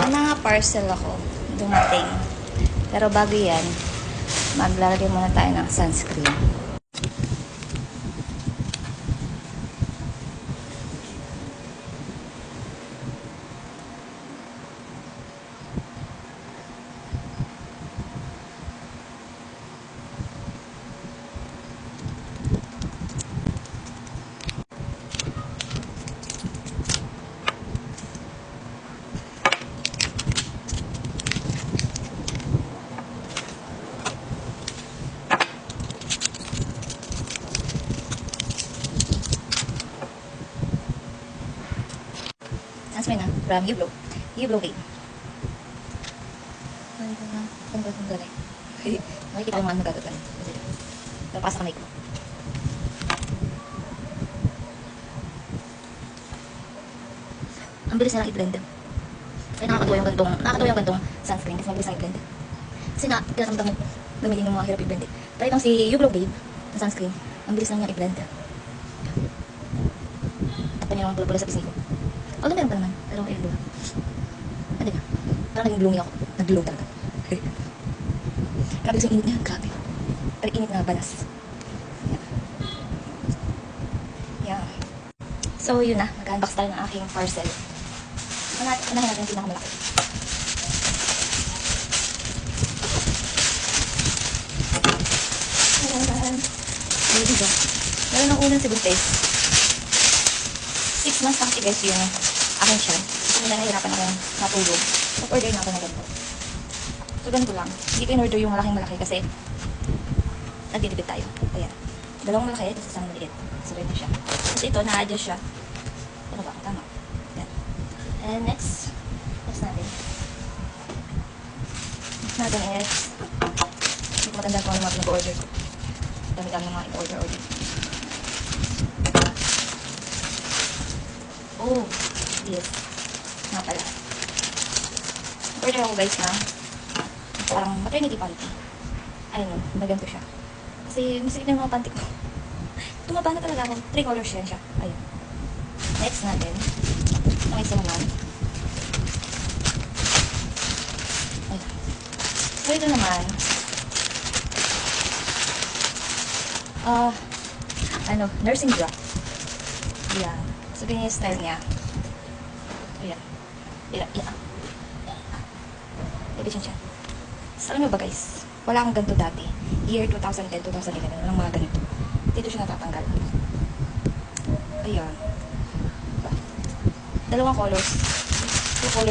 May mga parcel ako dumating. Pero bago yan, maglalagay muna tayo ng sunscreen. Sunscreen na, from Ublo Babe. Ay, ito na. Saan ba itong galay? Makikita ko mga magagagal. Pero pasa kamay ko. Ang bilis na lang i-blend. Kaya nakakatuwa yung gantong sunscreen kasi mabilis lang i-blend. Kasi tinatamdam mo gamitin yung mga hirap i-blend. Pero itong si Ublo Babe, na sunscreen, ang bilis lang niya i-blend. Tapos niya yung pula-pula sa pisngi ko. Although meron pa naman, pero ayun lang. Ano na? Parang naging gloomy ako. Nag-glow talaga. Grabe kasi yung init niya. Grabe. Pero init na balas. Yeah. So, yun na. Mag-unbox tayo ng aking parcel. Unahin natin yung pinakamalaki. Ayan. Dito. Meron ng unang sibunte. 6 months kasi guys yung akin siya. Kasi nahihirapan akong matulog. Mag-order na ako na ganito. So, ganito lang. Hindi ko in-order yung malaking-malaki kasi nagdidibit tayo. Ayan. Dalawang malaki, tapos isang maliit. So, ganito siya. Tapos ito, na-adjust siya. Ano ba? Tama. Ayan. And next natin. Next natin is hindi ko matandaan kung ano mga pinag-order ko. Dami-dami ng mga in-order. Oh, yes. Nga pala. Order ako guys na parang maternity panty. Ayun, ganito siya. Kasi masikip na yung mga panty ko. Tumaba na talaga ako. 3 colors siya. Ayun. Next natin. Ang isa naman. Ayun. So ito naman. Nursing bra. Ayan. So, ganyan yung style niya. Ayan. Ibig siya. So, ano ba guys? Wala akong ganito dati. Year 2010, 2011. Walang mga ganito. Dito siya natatanggal. Ayan. Dalawang colors. 2 colors.